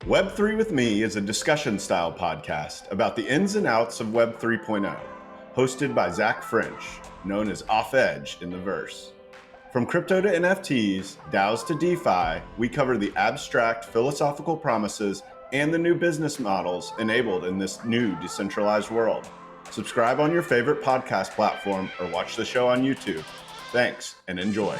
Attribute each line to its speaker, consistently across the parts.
Speaker 1: Web3 with Me is a discussion-style podcast about the ins and outs of Web 3.0, hosted by Zach French, known as Off Edge in the verse. From crypto to NFTs, DAOs to DeFi, we cover the abstract philosophical promises and the new business models enabled in this new decentralized world. Subscribe on your favorite podcast platform or watch the show on YouTube. Thanks and enjoy.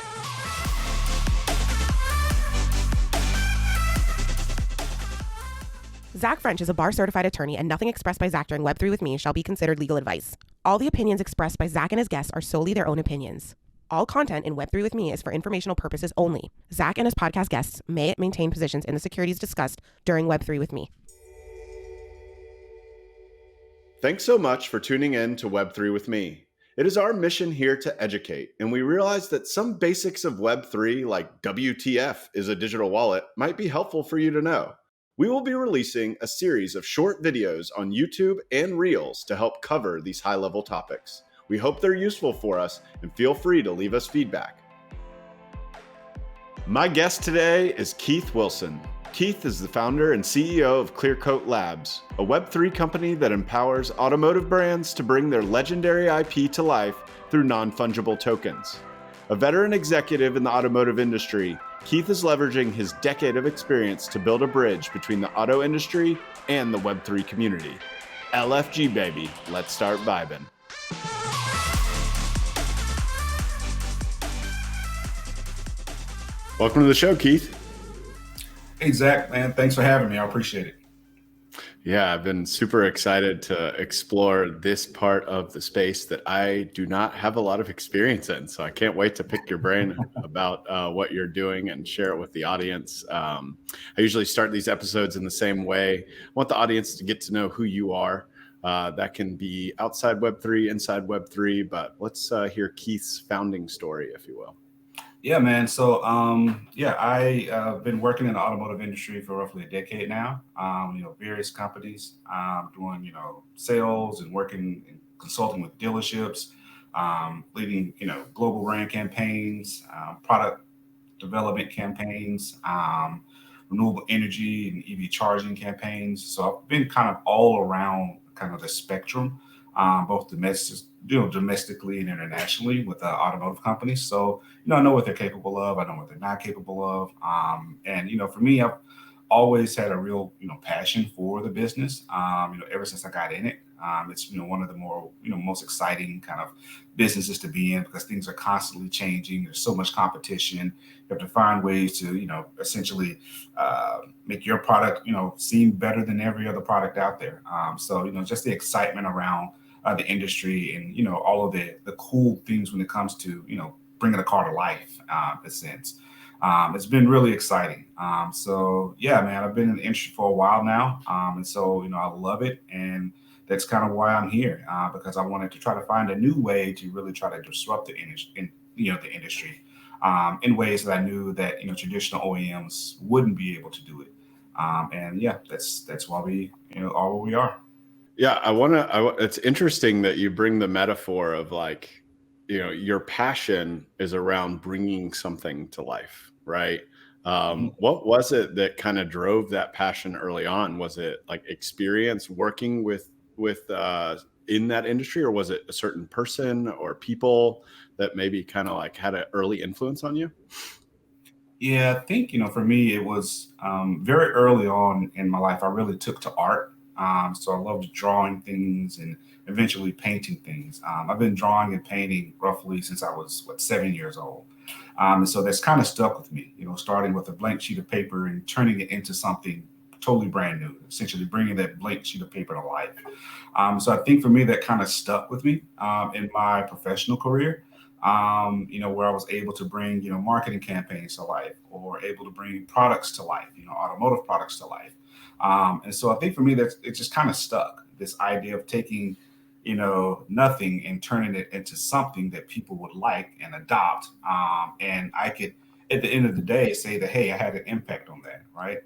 Speaker 2: Zach French is a bar-certified attorney, and nothing expressed by Zach during Web3 with Me shall be considered legal advice. All the opinions expressed by Zach and his guests are solely their own opinions. All content in Web3 with Me is for informational purposes only. Zach and his podcast guests may maintain positions in the securities discussed during Web3 with Me.
Speaker 1: Thanks so much for tuning in to Web3 with Me. It is our mission here to educate, and we realize that some basics of Web3, like WTF is a digital wallet, might be helpful for you to know. We will be releasing a series of short videos on YouTube and Reels to help cover these high-level topics. We hope they're useful for us, and feel free to leave us feedback. My guest today is Keith Wilson. Keith is the founder and CEO of Clearcoat Labs, a Web3 company that empowers automotive brands to bring their legendary IP to life through non-fungible tokens. A veteran executive in the automotive industry, Keith is leveraging his decade of experience to build a bridge between the auto industry and the Web3 community. LFG, baby. Let's start vibing. Welcome to the show, Keith.
Speaker 3: Hey, Zach, man. Thanks for having me. I appreciate it.
Speaker 1: Yeah, I've been super excited to explore this part of the space that I do not have a lot of experience in. So I can't wait to pick your brain about what you're doing and share it with the audience. I usually start these episodes in the same way. I want the audience to get to know who you are. That can be outside Web3, inside Web3, but let's hear Keith's founding story, if you will.
Speaker 3: Yeah, man. So, I've been working in the automotive industry for roughly a decade now. Various companies, doing, sales and working and consulting with dealerships, leading, global brand campaigns, product development campaigns, renewable energy and EV charging campaigns. So I've been kind of all around kind of the spectrum, both domestically and internationally with automotive companies. So, I know what they're capable of. I know what they're not capable of. For me, I've always had a real, passion for the business, ever since I got in it. It's, one of the more, most exciting kind of businesses to be in because things are constantly changing. There's so much competition. You have to find ways to, essentially make your product, seem better than every other product out there. Just the excitement around the industry and, all of the cool things when it comes to, bringing a car to life, in a sense. It's been really exciting. Man, I've been in the industry for a while now. I love it. And that's kind of why I'm here, because I wanted to try to find a new way to really try to disrupt the industry, in ways that I knew that, traditional OEMs wouldn't be able to do it. That's why we, are where we are.
Speaker 1: Yeah, it's interesting that you bring the metaphor of like, your passion is around bringing something to life, right? What was it that kind of drove that passion early on? Was it like experience working with in that industry, or was it a certain person or people that maybe kind of like had an early influence on you?
Speaker 3: Yeah, I think, for me, it was very early on in my life, I really took to art. So I loved drawing things and eventually painting things. I've been drawing and painting roughly since I was 7 years old. And so that's kind of stuck with me, starting with a blank sheet of paper and turning it into something totally brand new, essentially bringing that blank sheet of paper to life. So I think for me, that kind of stuck with me in my professional career, where I was able to bring, marketing campaigns to life or able to bring products to life, automotive products to life. And so I think for me, that it just kind of stuck, this idea of taking, nothing and turning it into something that people would like and adopt. And I could, at the end of the day, say that, hey, I had an impact on that, right?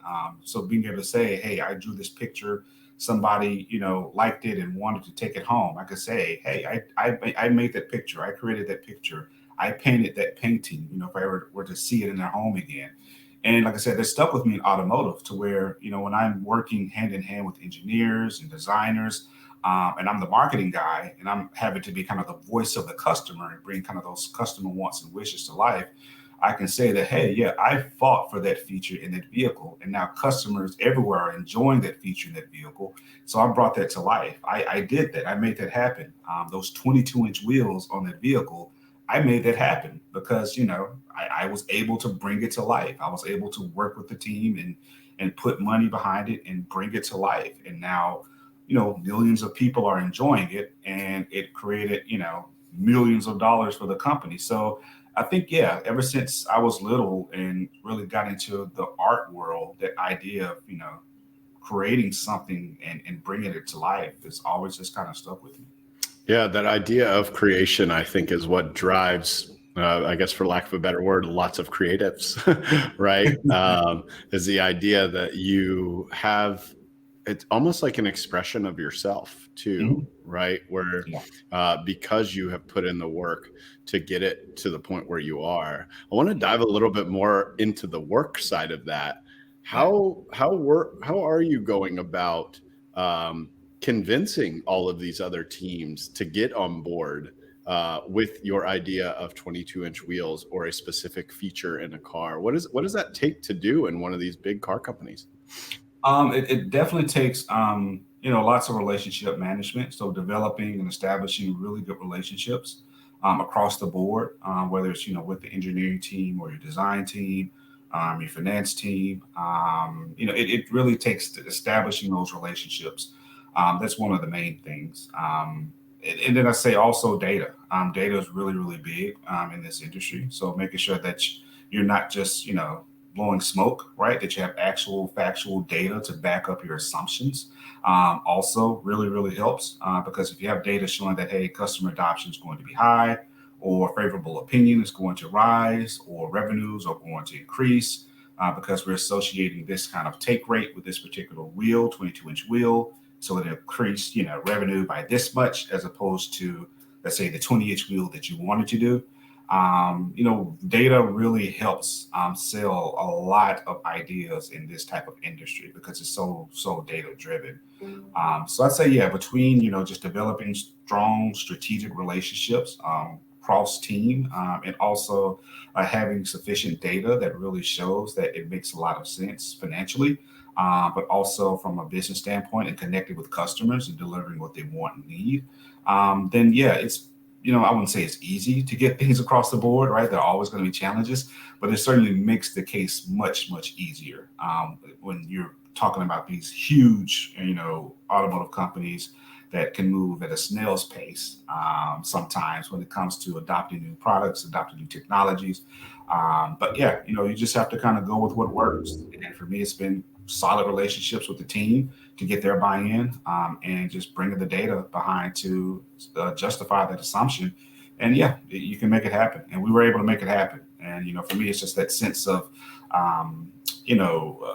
Speaker 3: So being able to say, hey, I drew this picture, somebody, liked it and wanted to take it home. I could say, hey, I made that picture. I created that picture. I painted that painting, if I ever were to see it in their home again. And like I said, they're stuck with me in automotive to where, when I'm working hand in hand with engineers and designers, and I'm the marketing guy, and I'm having to be kind of the voice of the customer and bring kind of those customer wants and wishes to life. I can say that, hey, yeah, I fought for that feature in that vehicle, and now customers everywhere are enjoying that feature in that vehicle. So I brought that to life. I did that. I made that happen. Those 22-inch wheels on that vehicle, I made that happen because, I was able to bring it to life. I was able to work with the team and put money behind it and bring it to life. And now, millions of people are enjoying it, and it created, millions of dollars for the company. So I think, yeah, ever since I was little and really got into the art world, that idea of, creating something and bringing it to life is always just kind of stuck with me.
Speaker 1: Yeah, that idea of creation, I think, is what drives, I guess, for lack of a better word, lots of creatives, right? Is the idea that you have, it's almost like an expression of yourself too,
Speaker 3: Mhm.
Speaker 1: right? Where
Speaker 3: Yeah.
Speaker 1: because you have put in the work to get it to the point where you are. I want to dive a little bit more into the work side of that.
Speaker 3: Yeah.
Speaker 1: How are you going about convincing all of these other teams to get on board with your idea of 22-inch wheels or a specific feature in a car? What does that take to do in one of these big car companies?
Speaker 3: It definitely takes, lots of relationship management. So developing and establishing really good relationships across the board, whether it's, with the engineering team or your design team, your finance team. It really takes establishing those relationships. That's one of the main things. And then I say also data. Data is really, really big in this industry. So making sure that you're not just, blowing smoke, right? That you have actual factual data to back up your assumptions. Also, really, really helps because if you have data showing that, hey, customer adoption is going to be high, or favorable opinion is going to rise, or revenues are going to increase because we're associating this kind of take rate with this particular wheel, 22-inch wheel, so it increased, revenue by this much as opposed to, let's say, the 20-inch wheel that you wanted to do. Data really helps sell a lot of ideas in this type of industry because it's so data driven. So I'd say, yeah, between just developing strong strategic relationships cross team and also having sufficient data that really shows that it makes a lot of sense financially, but also from a business standpoint and connected with customers and delivering what they want and need. Then yeah, it's I wouldn't say it's easy to get things across the board, right? There are always going to be challenges, but it certainly makes the case much, much easier when you're talking about these huge, automotive companies that can move at a snail's pace sometimes when it comes to adopting new products, adopting new technologies. But yeah, you just have to kind of go with what works. And for me, it's been solid relationships with the team to get their buy-in and just bringing the data behind to justify that assumption. And yeah, you can make it happen. And we were able to make it happen. And, for me, it's just that sense of,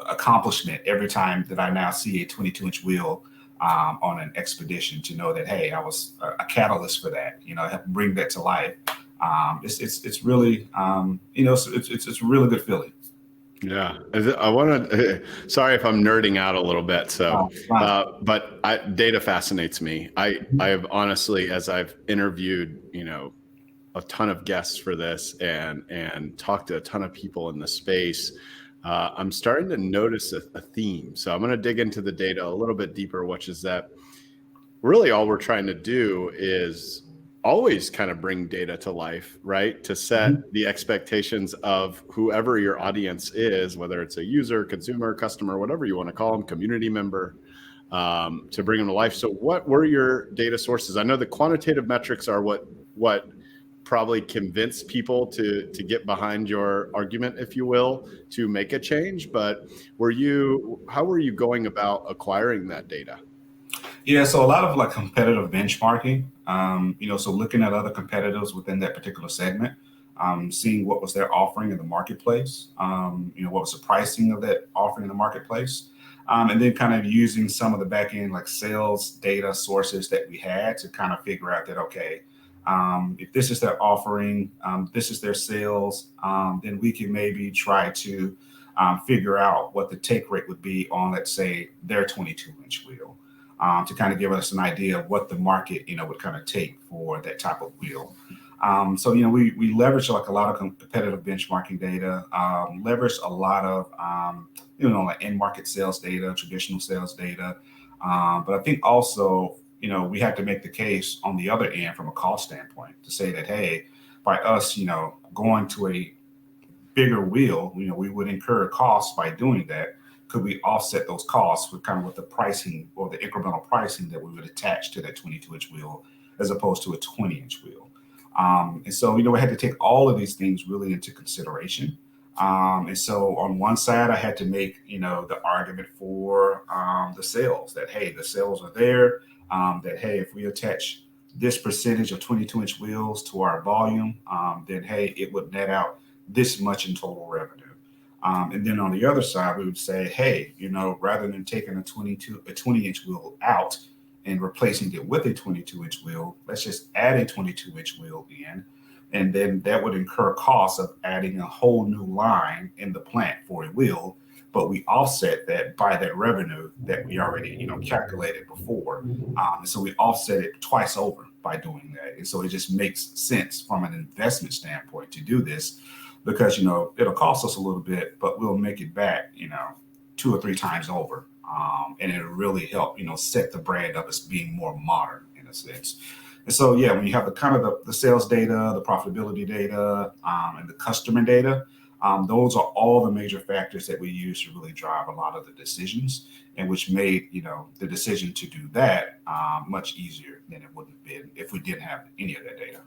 Speaker 3: accomplishment every time that I now see a 22-inch wheel on an expedition to know that, hey, I was a catalyst for that, help bring that to life. It's really, it's a really good feeling.
Speaker 1: Yeah, I want to. Sorry if I'm nerding out a little bit. So,
Speaker 3: Fine.
Speaker 1: but data fascinates me. I have honestly, as I've interviewed, a ton of guests for this and talked to a ton of people in the space. I'm starting to notice a theme. So I'm going to dig into the data a little bit deeper, which is that really all we're trying to do is always kind of bring data to life, right? To set
Speaker 3: Mhm.
Speaker 1: the expectations of whoever your audience is, whether it's a user, consumer, customer, whatever you want to call them, community member, to bring them to life. So what were your data sources? I know the quantitative metrics are what probably convince people to get behind your argument, if you will, to make a change. But how were you going about acquiring that data?
Speaker 3: Yeah, so a lot of like competitive benchmarking, so looking at other competitors within that particular segment, seeing what was their offering in the marketplace, what was the pricing of that offering in the marketplace, and then kind of using some of the back end like sales data sources that we had to kind of figure out that, okay, if this is their offering, this is their sales, then we can maybe try to figure out what the take rate would be on, let's say, their 22-inch wheel, to kind of give us an idea of what the market, would kind of take for that type of wheel. So, we leverage like a lot of competitive benchmarking data, leverage a lot of, like end market sales data, traditional sales data. But I think also, we have to make the case on the other end from a cost standpoint to say that, hey, by us, going to a bigger wheel, we would incur costs by doing that. Could we offset those costs with the pricing or the incremental pricing that we would attach to that 22-inch wheel as opposed to a 20-inch wheel? And so, we had to take all of these things really into consideration. And so on one side, I had to make, the argument for the sales that, hey, the sales are there, that, hey, if we attach this percentage of 22-inch wheels to our volume, then, hey, it would net out this much in total revenue. And then on the other side, we would say, hey, rather than taking a 20-inch wheel out and replacing it with a 22-inch wheel, let's just add a 22-inch wheel in. And then that would incur costs of adding a whole new line in the plant for a wheel. But we offset that by that revenue that we already, calculated before. And so we offset it twice over by doing that. And so it just makes sense from an investment standpoint to do this because, it'll cost us a little bit, but we'll make it back, 2 or 3 times over. And it'll really help, set the brand up as being more modern in a sense. And so, yeah, when you have the sales data, the profitability data, and the customer data, those are all the major factors that we use to really drive a lot of the decisions, and which made, the decision to do that much easier than it would have been if we didn't have any of that data.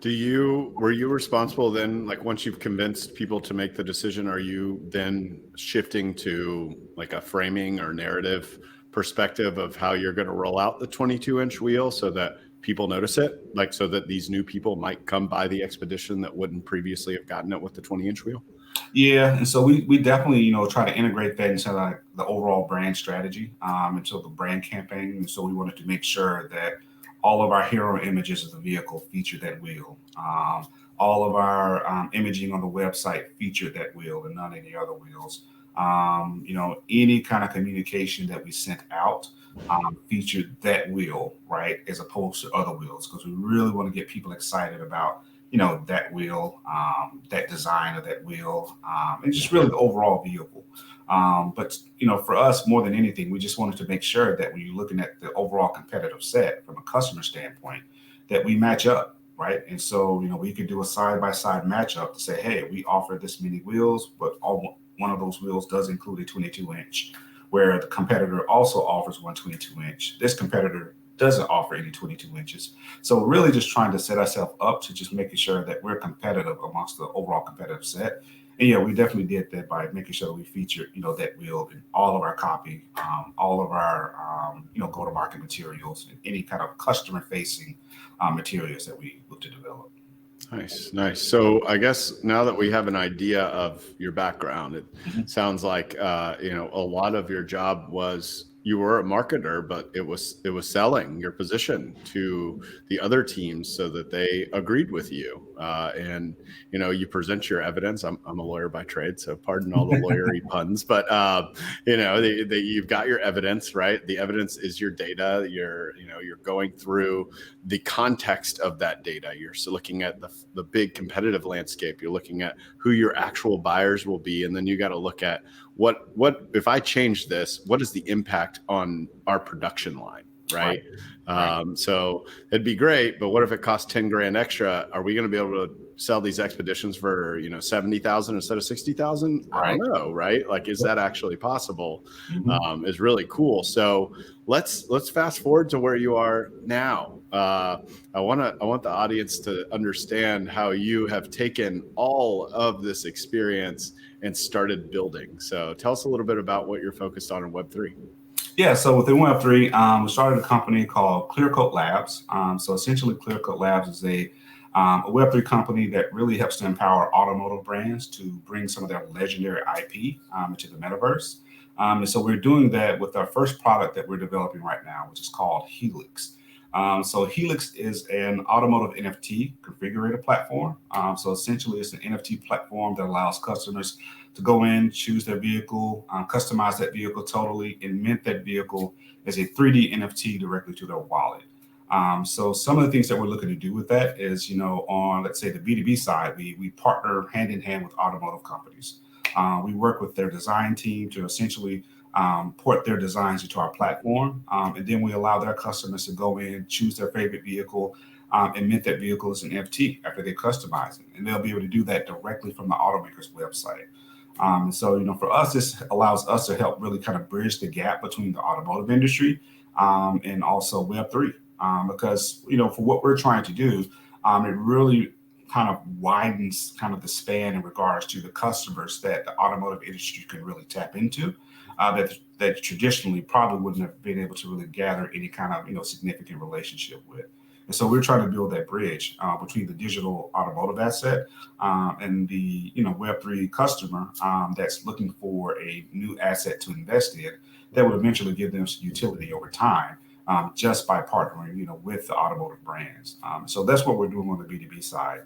Speaker 1: Were you responsible then, like once you've convinced people to make the decision, are you then shifting to like a framing or narrative perspective of how you're going to roll out the 22-inch wheel so that people notice it, like so that these new people might come buy the Expedition that wouldn't previously have gotten it with the 20-inch wheel?
Speaker 3: Yeah, and so we definitely try to integrate that into like the overall brand strategy, into the brand campaign. And so we wanted to make sure that all of our hero images of the vehicle feature that wheel. All of our imaging on the website featured that wheel and not any other wheels. Any kind of communication that we sent out featured that wheel, right, as opposed to other wheels, because we really want to get people excited about, that wheel, that design of that wheel, and just really the overall vehicle. But, for us, more than anything, we just wanted to make sure that when you're looking at the overall competitive set from a customer standpoint, that we match up, right? And so, we could do a side-by-side matchup to say, hey, we offer this many wheels, but one of those wheels does include a 22-inch, where the competitor also offers one 22-inch. This competitor doesn't offer any 22 inches. So we're really just trying to set ourselves up to just making sure that we're competitive amongst the overall competitive set. And yeah, we definitely did that by making sure that we feature, that wheel in all of our copy, all of our, go-to-market materials, and any kind of customer-facing materials that we look to develop.
Speaker 1: Nice. So I guess now that we have an idea of your background, it sounds like, a lot of your job was you were a marketer, but it was selling your position to the other teams so that they agreed with you. And, you present your evidence. I'm a lawyer by trade, so pardon all the lawyery puns, but, you've got your evidence, right? The evidence is your data. You're going through the context of that data. You're looking at the big competitive landscape. You're looking at who your actual buyers will be. And then you got to look at what if I change this, what is the impact on our production line, right? So it'd be great, but what if it costs 10 grand extra? Are we going to be able to sell these Expeditions for 70,000 instead of 60,000? I don't know, right? Like, is that actually possible? Is really cool. So let's fast forward to where you are now. I want the audience to understand how you have taken all of this experience and started building. So tell us a little bit about what you're focused on in Web3.
Speaker 3: Yeah, so within Web3, we started a company called Clearcoat Labs. So essentially, Clearcoat Labs is a Web3 company that really helps to empower automotive brands to bring some of their legendary IP into the metaverse. And so we're doing that with our first product that we're developing right now, which is called Helix. So Helix is an automotive NFT configurator platform. So essentially, it's an NFT platform that allows customers to go in, choose their vehicle, customize that vehicle totally, and mint that vehicle as a 3D NFT directly to their wallet. So some of the things that we're looking to do with that is, on, let's say, the B2B side, we partner hand in hand with automotive companies. We work with their design team to essentially port their designs into our platform. And then we allow their customers to go in, choose their favorite vehicle, and mint that vehicle as an NFT after they customize it. And they'll be able to do that directly from the automaker's website. So, for us, this allows us to help really kind of bridge the gap between the automotive industry and also Web3. Because, for what we're trying to do, it really kind of widens kind of the span in regards to the customers that the automotive industry can really tap into that traditionally probably wouldn't have been able to really gather any kind of, significant relationship with. And so we're trying to build that bridge between the digital automotive asset and the Web3 customer that's looking for a new asset to invest in that will eventually give them some utility over time. Just by partnering, with the automotive brands. So that's what we're doing on the B2B side.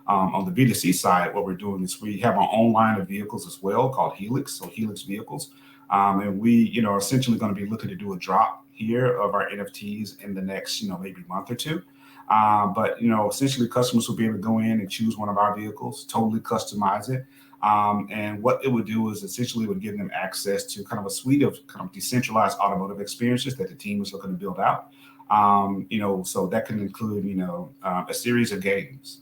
Speaker 3: On the B2C side, what we're doing is we have our own line of vehicles as well called Helix, so Helix vehicles. And we, are essentially going to be looking to do a drop here of our NFTs in the next, maybe month or two. But, essentially customers will be able to go in and choose one of our vehicles, totally customize it. And what it would do is essentially would give them access to kind of a suite of kind of decentralized automotive experiences that the team is looking to build out. So that can include, a series of games,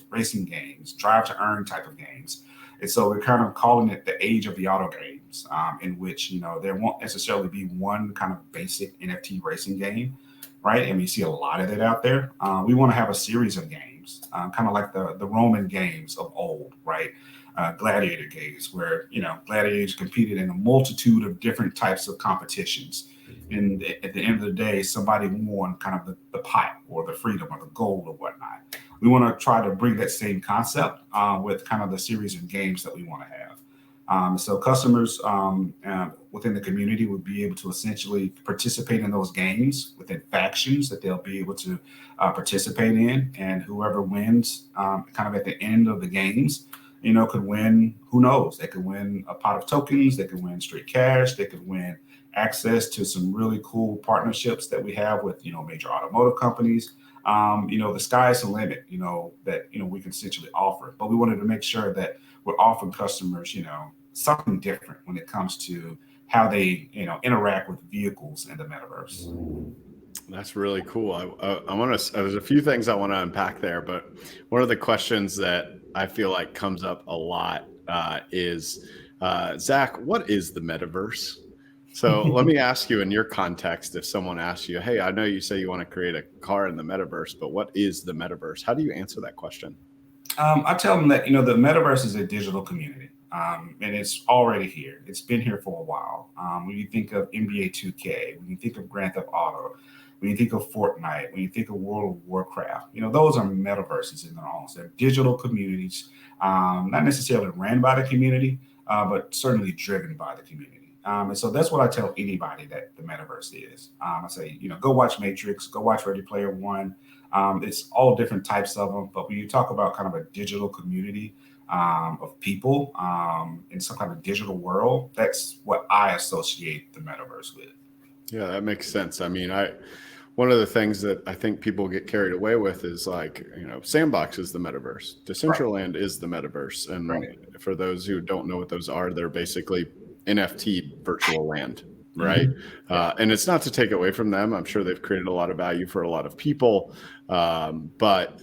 Speaker 3: racing games, drive to earn type of games. And so we're kind of calling it the age of the auto games, in which, there won't necessarily be one kind of basic NFT racing game, right? And we see a lot of it out there. We want to have a series of games, kind of like the Roman games of old, right? Gladiator games where, gladiators competed in a multitude of different types of competitions. And at the end of the day, somebody won kind of the pipe or the freedom or the gold or whatnot. We want to try to bring that same concept with kind of the series of games that we want to have. So customers within the community would be able to essentially participate in those games within factions that they'll be able to participate in. And whoever wins kind of at the end of the games, could win, who knows, they could win a pot of tokens, they could win straight cash, they could win access to some really cool partnerships that we have with, major automotive companies. The sky is the limit, that, we can essentially offer. But we wanted to make sure that we're offering customers, something different when it comes to how they, interact with vehicles in the metaverse.
Speaker 1: That's really cool. I want to. There's a few things I want to unpack there, but one of the questions that I feel like comes up a lot is, Zach, what is the metaverse? So let me ask you, in your context, if someone asks you, "Hey, I know you say you want to create a car in the metaverse, but what is the metaverse?" How do you answer that question?
Speaker 3: I tell them that the metaverse is a digital community. And it's already here. It's been here for a while. When you think of NBA 2K, when you think of Grand Theft Auto, when you think of Fortnite, when you think of World of Warcraft, those are metaverses in their own. So they're digital communities, not necessarily ran by the community, but certainly driven by the community. And so that's what I tell anybody that the metaverse is. I say, go watch Matrix, go watch Ready Player One. It's all different types of them. But when you talk about kind of a digital community of people in some kind of digital world, that's what I associate the metaverse with.
Speaker 1: Yeah, that makes sense. I mean, one of the things that I think people get carried away with is like, Sandbox is the metaverse. Decentraland is the metaverse. And for those who don't know what those are, they're basically NFT virtual land, right? Mm-hmm. And it's not to take away from them. I'm sure they've created a lot of value for a lot of people. But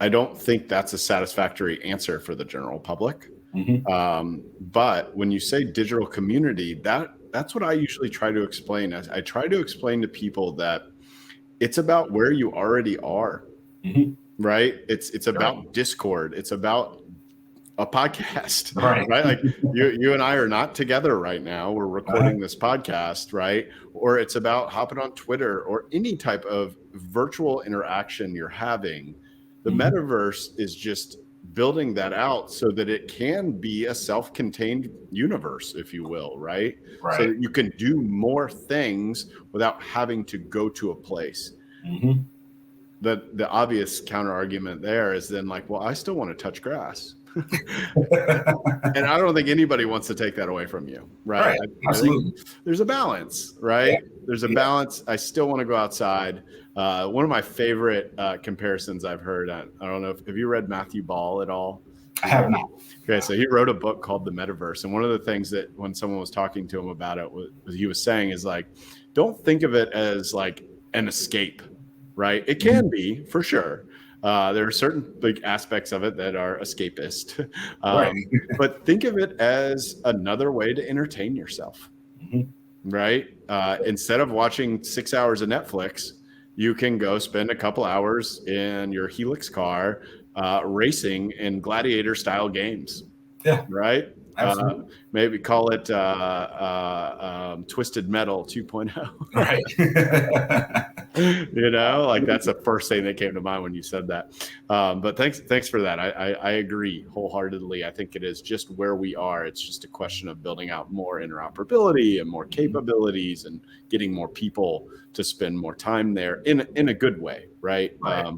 Speaker 1: I don't think that's a satisfactory answer for the general public. Mm-hmm. But when you say digital community, that's what I usually try to explain. I try to explain to people that it's about where you already are, mm-hmm. right? It's about Discord. It's about a podcast, right? Like you and I are not together right now. We're recording this podcast, right? Or it's about hopping on Twitter or any type of virtual interaction you're having. The mm-hmm. metaverse is just building that out so that it can be a self-contained universe, if you will, right? So that you can do more things without having to go to a place. Mm-hmm. The obvious counter argument there is then like, well, I still want to touch grass. And I don't think anybody wants to take that away from you, right?
Speaker 3: Right.
Speaker 1: I think
Speaker 3: Absolutely.
Speaker 1: there's a balance, right?
Speaker 3: Yeah.
Speaker 1: There's a
Speaker 3: Yeah.
Speaker 1: balance. I still want to go outside. One of my favorite comparisons I've heard, I don't know, have you read Matthew Ball at all?
Speaker 3: I have not.
Speaker 1: Okay, so he wrote a book called The Metaverse. And one of the things that when someone was talking to him about it, was he was saying is like, don't think of it as like an escape, right? It can be for sure. There are certain big aspects of it that are escapist,
Speaker 3: Right.
Speaker 1: but think of it as another way to entertain yourself, right? Instead of watching 6 hours of Netflix, you can go spend a couple hours in your Helix car racing in gladiator style games.
Speaker 3: Yeah.
Speaker 1: Right.
Speaker 3: Absolutely.
Speaker 1: Maybe call it Twisted Metal 2.0.
Speaker 3: Right.
Speaker 1: Like that's the first thing that came to mind when you said that. But thanks for that. I agree wholeheartedly. I think it is just where we are. It's just a question of building out more interoperability and more capabilities and getting more people to spend more time there in a good way, right?
Speaker 3: Right.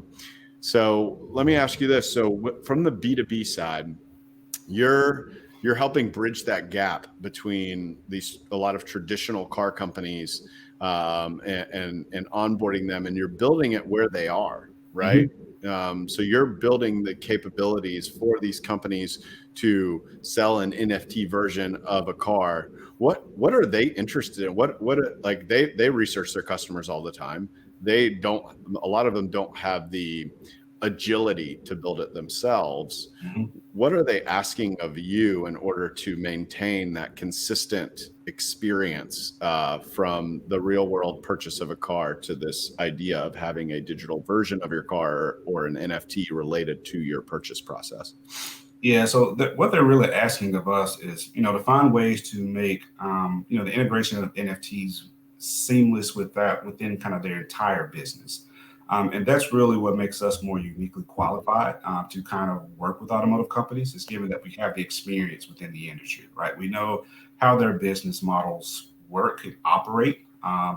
Speaker 1: So let me ask you this. So from the B2B side, you're helping bridge that gap between a lot of traditional car companies and onboarding them, and you're building it where they are, right? So you're building the capabilities for these companies to sell an NFT version of a car. What are they interested in? What like they research their customers all the time. A lot of them don't have the agility to build it themselves. What are they asking of you in order to maintain that consistent experience from the real world purchase of a car to this idea of having a digital version of your car or an NFT related to your purchase process?
Speaker 3: Yeah, so what they're really asking of us is, to find ways to make, the integration of NFTs seamless with that within kind of their entire business. And that's really what makes us more uniquely qualified to kind of work with automotive companies, is given that we have the experience within the industry, right? We know how their business models work and operate,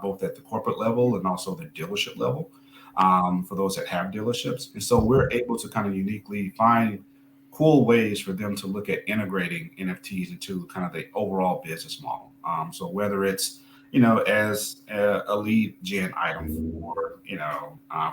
Speaker 3: both at the corporate level and also the dealership level, for those that have dealerships. And so we're able to kind of uniquely find cool ways for them to look at integrating NFTs into kind of the overall business model. So whether it's as a lead gen item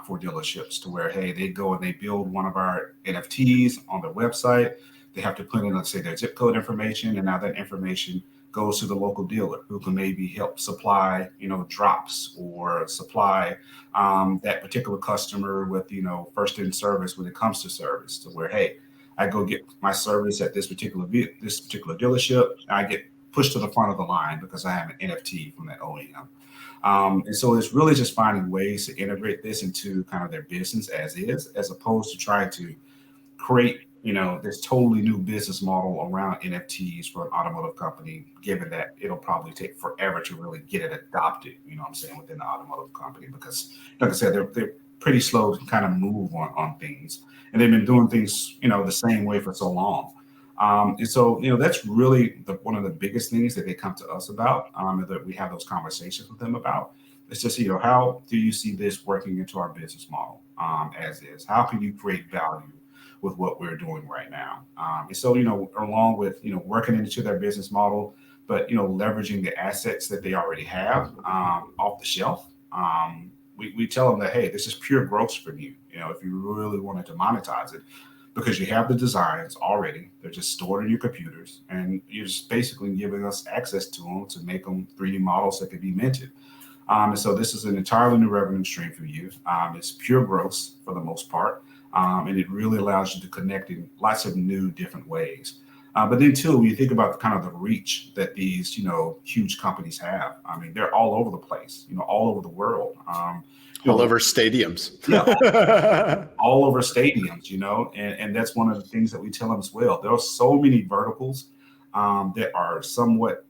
Speaker 3: for dealerships, to where, hey, they go and they build one of our NFTs on their website. They have to put in, let's say, their zip code information, and now that information goes to the local dealer who can maybe help supply, drops or supply that particular customer with, first in service when it comes to service, to where, hey, I go get my service at this particular dealership. I get pushed to the front of the line because I have an NFT from that OEM. And so it's really just finding ways to integrate this into kind of their business as is, as opposed to trying to create, this totally new business model around NFTs for an automotive company, given that it'll probably take forever to really get it adopted, within the automotive company, because like I said, they're pretty slow to kind of move on things. And they've been doing things, the same way for so long. And so, that's really one of the biggest things that they come to us about, that we have those conversations with them about. It's just, how do you see this working into our business model as is? How can you create value with what we're doing right now? And so, along with, working into their business model, but, leveraging the assets that they already have off the shelf. We tell them that, hey, this is pure growth for you. If you really wanted to monetize it, because you have the designs already, they're just stored in your computers, and you're just basically giving us access to them to make them 3D models that could be minted. And so this is an entirely new revenue stream for you. It's pure growth for the most part, and it really allows you to connect in lots of new different ways. But then too, when you think about kind of the reach that these, huge companies have, I mean, they're all over the place, all over the world.
Speaker 1: All over stadiums.
Speaker 3: Yeah, all over stadiums, and that's one of the things that we tell them as well. There are so many verticals that are somewhat,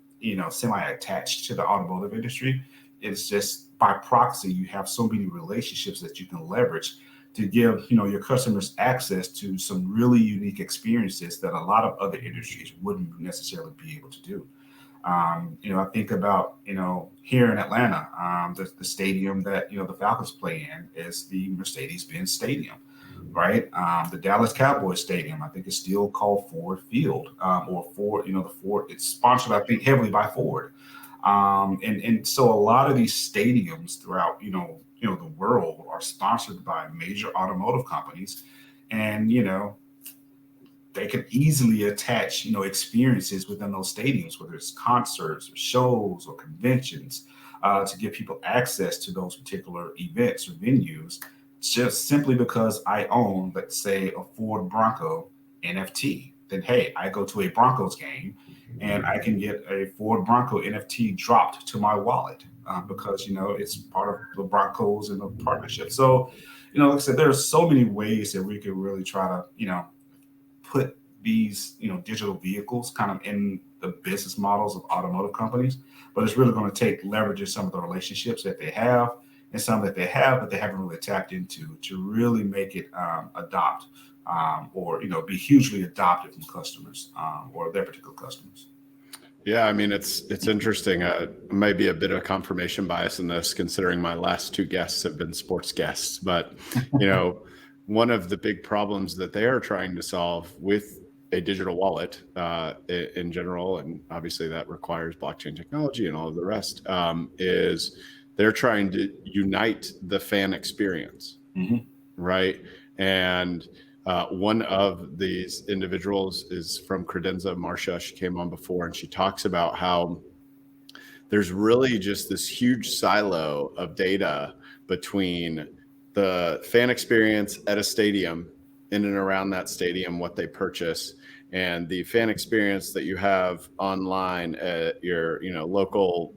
Speaker 3: semi-attached to the automotive industry. It's just by proxy, you have so many relationships that you can leverage to give, your customers access to some really unique experiences that a lot of other industries wouldn't necessarily be able to do. I think about, here in Atlanta, the stadium that, the Falcons play in is the Mercedes-Benz Stadium. right? The Dallas Cowboys Stadium, I think it's still called Ford Field, or Ford, the Ford, it's sponsored, I think, heavily by Ford. And so a lot of these stadiums throughout, the world are sponsored by major automotive companies. And, they can easily attach, experiences within those stadiums, whether it's concerts or shows or conventions, to give people access to those particular events or venues, just simply because I own, let's say, a Ford Bronco NFT. Then, hey, I go to a Broncos game and I can get a Ford Bronco NFT dropped to my wallet, because, it's part of the Broncos and the partnership. So, like I said, there are so many ways that we could really try to, put these digital vehicles kind of in the business models of automotive companies, but it's really going to take leveraging some of the relationships that they have and some that they have but they haven't really tapped into to really make it adopt, or be hugely adopted from customers, or their particular customers.
Speaker 1: Yeah, I mean, it's interesting. Maybe a bit of confirmation bias in this, considering my last two guests have been sports guests. But, one of the big problems that they are trying to solve with a digital wallet in general, and obviously that requires blockchain technology and all of the rest, is they're trying to unite the fan experience, right? And one of these individuals is from Credenza, Marcia. She came on before, and she talks about how there's really just this huge silo of data between the fan experience at a stadium, in and around that stadium, what they purchase, and the fan experience that you have online at your local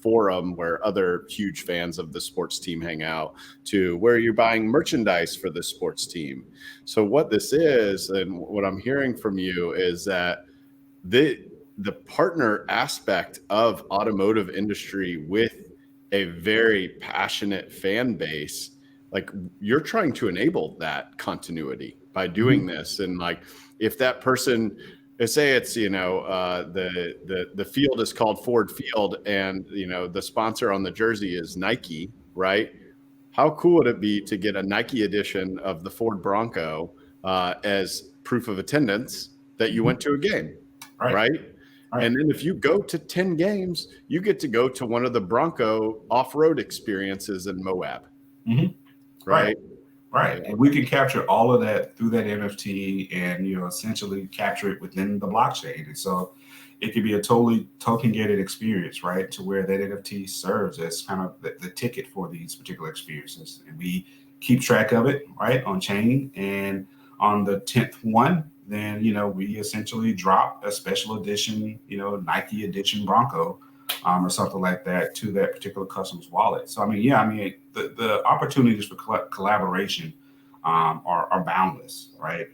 Speaker 1: forum where other huge fans of the sports team hang out, to where you're buying merchandise for the sports team. So what this is, and what I'm hearing from you, is that the partner aspect of automotive industry with a very passionate fan base, like, you're trying to enable that continuity by doing this. And like, if that person, say it's the field is called Ford Field, and the sponsor on the jersey is Nike, right? How cool would it be to get a Nike edition of the Ford Bronco as proof of attendance that you went to a game, right? And then if you go to 10 games, you get to go to one of the Bronco off-road experiences in Moab. Right.
Speaker 3: And we can capture all of that through that NFT and, essentially capture it within the blockchain. And so it could be a totally token gated experience, right? To where that NFT serves as kind of the ticket for these particular experiences. And we keep track of it, right, on chain. And on the 10th one, then, we essentially drop a special edition, Nike edition Bronco, or something like that, to that particular customer's wallet. So, the opportunities for collaboration are boundless, right?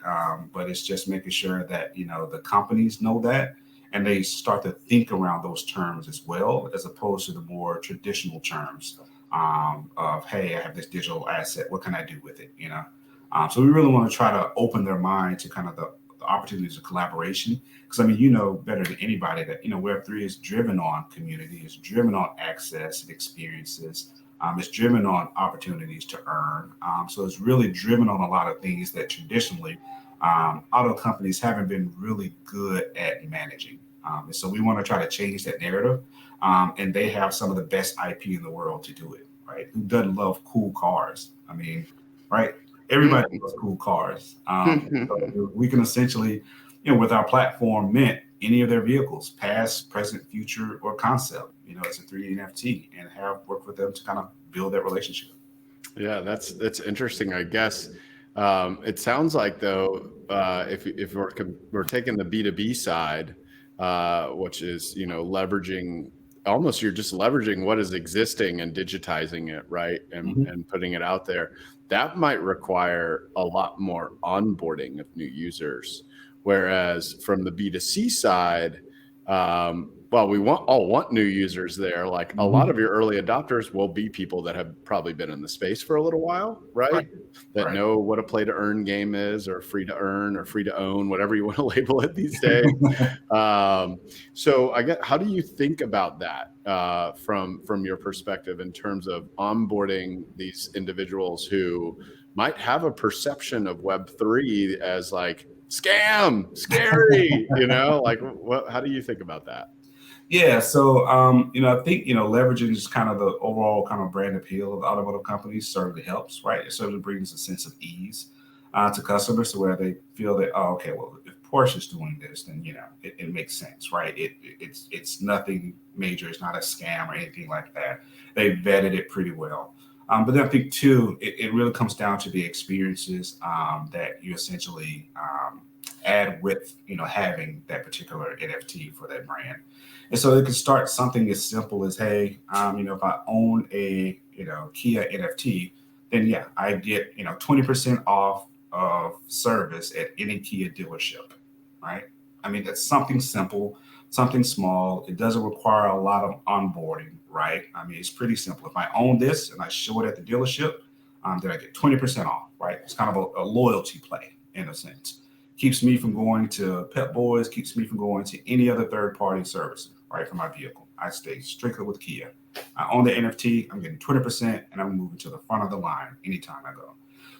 Speaker 3: But it's just making sure that, the companies know that, and they start to think around those terms as well, as opposed to the more traditional terms of, hey, I have this digital asset. What can I do with it? So we really want to try to open their mind to kind of the opportunities of collaboration, because better than anybody that Web3 is driven on community, is driven on access and experiences, it's driven on opportunities to earn, so it's really driven on a lot of things that traditionally auto companies haven't been really good at managing, and so we want to try to change that narrative, and they have some of the best IP in the world to do it, right? Who doesn't love cool cars? Right? Everybody loves cool cars. So we can essentially, with our platform, mint any of their vehicles, past, present, future, or concept, as a 3D NFT, and have worked with them to kind of build that relationship.
Speaker 1: Yeah, that's interesting. I guess it sounds like, though, if we're taking the B2B side, which is leveraging, almost, you're just leveraging what is existing and digitizing it, right, and putting it out there. That might require a lot more onboarding of new users. Whereas from the B2C side, well, we want new users there. Like, a lot of your early adopters will be people that have probably been in the space for a little while, right? That know what a play to earn game is, or free to earn, or free to own, whatever you want to label it these days. So how do you think about that from your perspective, in terms of onboarding these individuals who might have a perception of Web3 as like scam, scary, like how do you think about that?
Speaker 3: Yeah, so I think leveraging just kind of the overall kind of brand appeal of the automotive companies certainly helps, right? It certainly brings a sense of ease to customers to where they feel that, oh, okay, well, if Porsche's doing this, then it makes sense, right? It's nothing major, it's not a scam or anything like that. They vetted it pretty well. But then I think too, it really comes down to the experiences that you essentially add with having that particular NFT for that brand. And so it could start something as simple as, hey, if I own a Kia NFT, then yeah, I get 20% off of service at any Kia dealership, right? I mean, that's something simple, something small. It doesn't require a lot of onboarding, right? I mean, it's pretty simple. If I own this and I show it at the dealership, then I get 20% off, right? It's kind of a loyalty play in a sense. Keeps me from going to Pep Boys, keeps me from going to any other third-party services, right, for my vehicle. I stay strictly with Kia. I own the NFT, I'm getting 20%, and I'm moving to the front of the line anytime I go.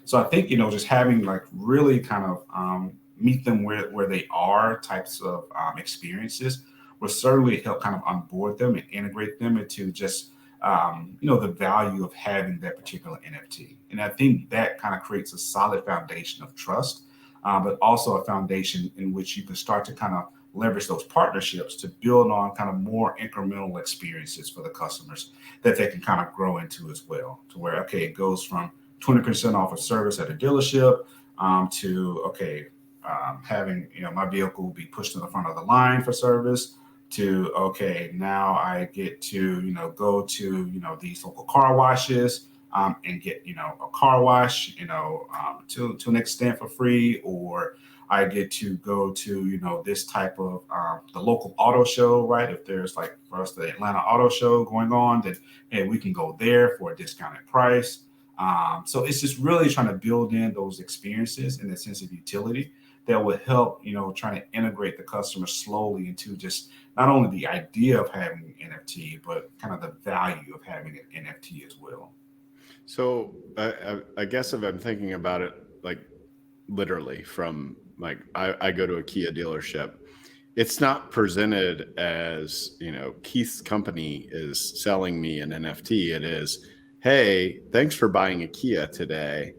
Speaker 3: So I think, just having like really kind of meet them where they are types of experiences will certainly help kind of onboard them and integrate them into just, the value of having that particular NFT. And I think that kind of creates a solid foundation of trust, but also a foundation in which you can start to kind of leverage those partnerships to build on kind of more incremental experiences for the customers that they can kind of grow into as well. To where, okay, it goes from 20% off of service at a dealership to, okay, having, my vehicle be pushed to the front of the line for service to, okay, now I get to, go to, these local car washes and get, a car wash, to an extent for free, or I get to go to, this type of the local auto show, right? If there's like for us, the Atlanta auto show going on, then hey, we can go there for a discounted price. So it's just really trying to build in those experiences and that sense of utility that will help, trying to integrate the customer slowly into just not only the idea of having an NFT, but kind of the value of having an NFT as well.
Speaker 1: So I guess if I'm thinking about it, like literally from like, I go to a Kia dealership, it's not presented as, Keith's company is selling me an NFT. It is, hey, thanks for buying a Kia today.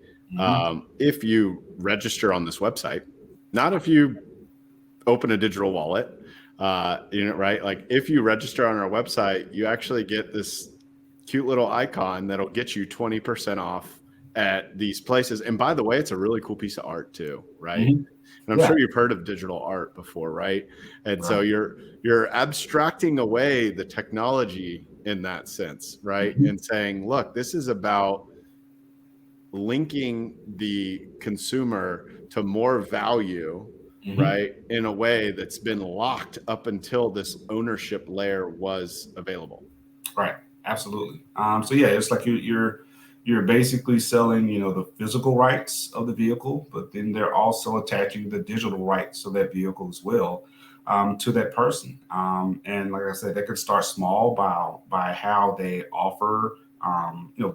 Speaker 1: If you register on this website, not if you open a digital wallet, right? Like if you register on our website, you actually get this cute little icon that'll get you 20% off at these places. And by the way, it's a really cool piece of art too, right? And I'm sure you've heard of digital art before, right? And so you're abstracting away the technology in that sense, right? And saying, look, this is about linking the consumer to more value, right, in a way that's been locked up until this ownership layer was available.
Speaker 3: Right. Absolutely. So yeah, it's like you're basically selling, the physical rights of the vehicle, but then they're also attaching the digital rights of that vehicle as well to that person. And like I said, they could start small by how they offer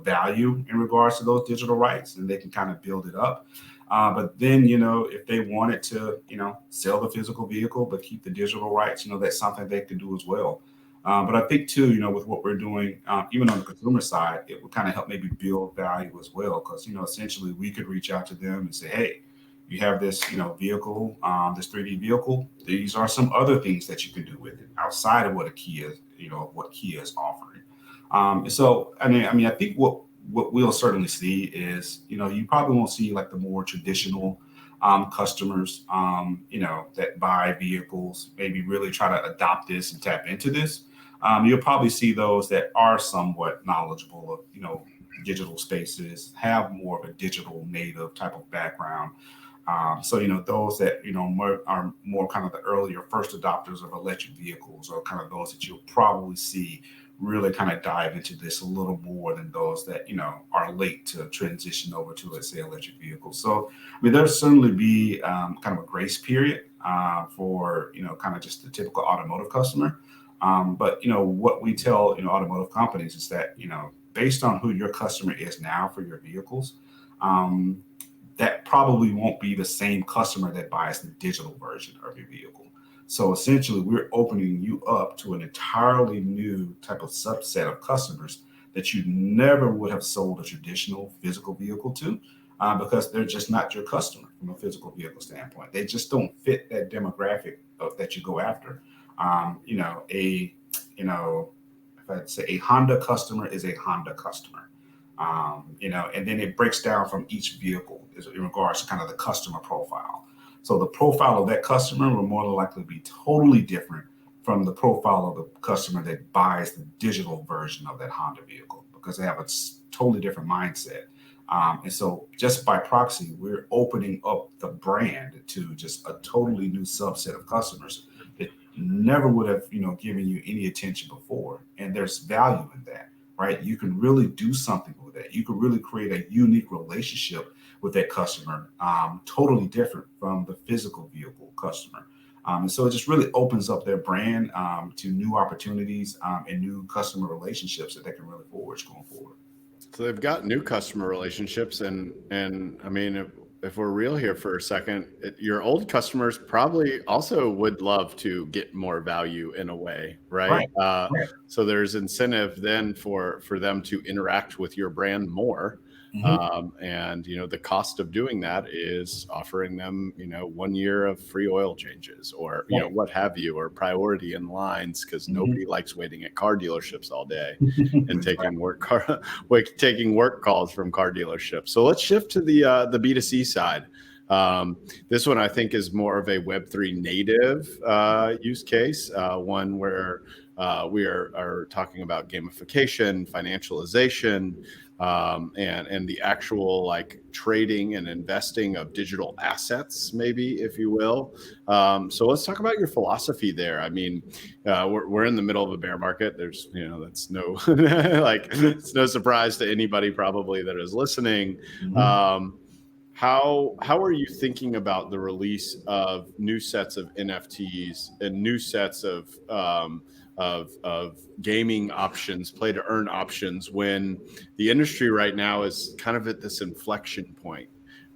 Speaker 3: value in regards to those digital rights, and they can kind of build it up. But then, if they wanted to, sell the physical vehicle but keep the digital rights, that's something they can do as well. But I think too, with what we're doing, even on the consumer side, it would kind of help maybe build value as well. Because, essentially we could reach out to them and say, hey, you have this, vehicle, this 3D vehicle. These are some other things that you can do with it outside of what a Kia, what Kia is offering. So, I mean, I think what we'll certainly see is, you probably won't see like the more traditional customers, that buy vehicles, maybe really try to adopt this and tap into this. You'll probably see those that are somewhat knowledgeable of, digital spaces, have more of a digital native type of background. So, those that, are more kind of the earlier first adopters of electric vehicles are kind of those that you'll probably see really kind of dive into this a little more than those that, are late to transition over to, let's say, electric vehicles. So, I mean, there'll certainly be kind of a grace period for, kind of just the typical automotive customer. But, what we tell, automotive companies is that, based on who your customer is now for your vehicles, that probably won't be the same customer that buys the digital version of your vehicle. So essentially, we're opening you up to an entirely new type of subset of customers that you never would have sold a traditional physical vehicle to, because they're just not your customer from a physical vehicle standpoint. They just don't fit that demographic that you go after. If I'd say a Honda customer is a Honda customer. And then it breaks down from each vehicle in regards to kind of the customer profile. So the profile of that customer will more than likely be totally different from the profile of the customer that buys the digital version of that Honda vehicle, because they have a totally different mindset. And so just by proxy, we're opening up the brand to just a totally new subset of customers that never would have, given you any attention before. And there's value in that, right? You can really do something with that. You can really create a unique relationship with that customer, totally different from the physical vehicle customer. And so it just really opens up their brand to new opportunities and new customer relationships that they can really forge going forward.
Speaker 1: So they've got new customer relationships, and I mean, if we're real here for a second, your old customers probably also would love to get more value in a way, right?
Speaker 3: Right.
Speaker 1: So there's incentive then for them to interact with your brand more. And the cost of doing that is offering them 1 year of free oil changes, or what have you, or priority in lines, because nobody likes waiting at car dealerships all day and taking work calls from car dealerships. So let's shift to the B2C side. This one I think is more of a Web3 native use case, one where we are talking about gamification, financialization, and the actual like trading and investing of digital assets, maybe, if you will. So let's talk about your philosophy there. I mean, we're in the middle of a bear market. There's, that's no it's no surprise to anybody probably that is listening. How are you thinking about the release of new sets of NFTs and new sets of gaming options, play to earn options, when the industry right now is kind of at this inflection point?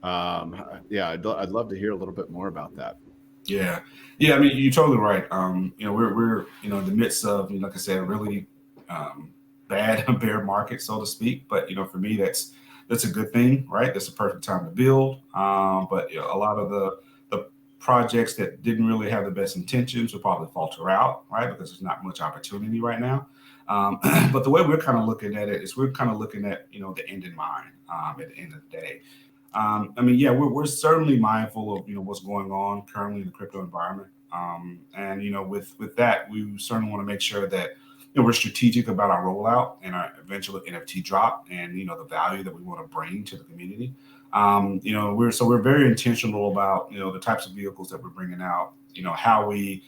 Speaker 1: I'd love to hear a little bit more about that.
Speaker 3: Yeah. I mean, you're totally right. We're in the midst of, like I said, a really bad bear market, so to speak. But for me, that's a good thing, right? That's a perfect time to build. But a lot of the projects that didn't really have the best intentions will probably falter out, right? Because there's not much opportunity right now. But the way we're kind of looking at it is we're kind of looking at, the end in mind at the end of the day. We're certainly mindful of, what's going on currently in the crypto environment. And with that, we certainly want to make sure that we're strategic about our rollout and our eventual NFT drop, and the value that we want to bring to the community. We're very intentional about the types of vehicles that we're bringing out. How we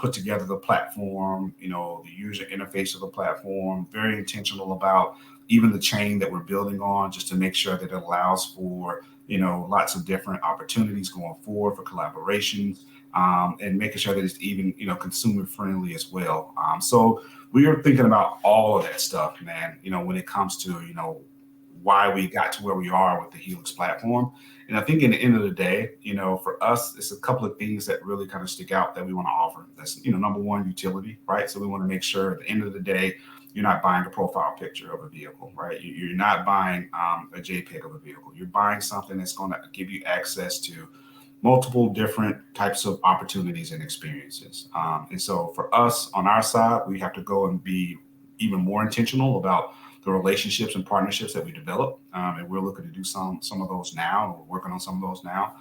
Speaker 3: put together the platform. The user interface of the platform. Very intentional about even the chain that we're building on, just to make sure that it allows for lots of different opportunities going forward for collaborations, and making sure that it's even consumer friendly as well. So we are thinking about all of that stuff, man. When it comes to why we got to where we are with the Helix platform. And I think in the end of the day, for us, it's a couple of things that really kind of stick out that we want to offer. That's number one, utility, right? So we want to make sure at the end of the day, you're not buying a profile picture of a vehicle, right? You're not buying a JPEG of a vehicle. You're buying something that's going to give you access to multiple different types of opportunities and experiences. And so for us on our side, we have to go and be even more intentional about the relationships and partnerships that we develop. And we're looking to do some of those now, and we're working on some of those now.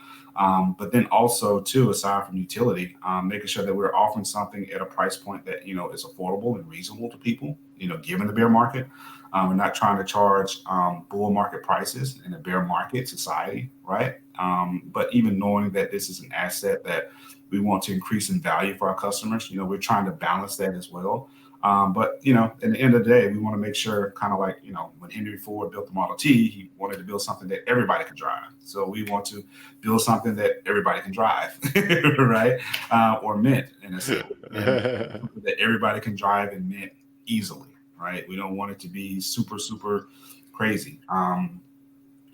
Speaker 3: But then also too, aside from utility, making sure that we're offering something at a price point that, is affordable and reasonable to people, given the bear market. We're not trying to charge bull market prices in a bear market society, right? But even knowing that this is an asset that we want to increase in value for our customers, we're trying to balance that as well. But at the end of the day, we want to make sure, kind of like, when Henry Ford built the Model T, he wanted to build something that everybody can drive. So we want to build something that everybody can drive, right? Or Mint, in a sense, that everybody can drive and mint easily, right? We don't want it to be super, super crazy.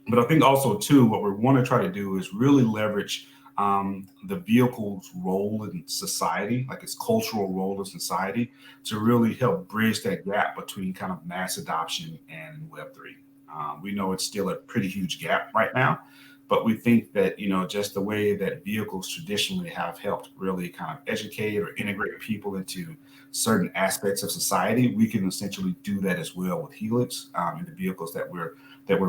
Speaker 3: But I think also too, what we want to try to do is really leverage the vehicle's role in society, like its cultural role in society, to really help bridge that gap between kind of mass adoption and Web3. We know it's still a pretty huge gap right now, but we think that, just the way that vehicles traditionally have helped really kind of educate or integrate people into certain aspects of society, we can essentially do that as well with Helix and the vehicles that we're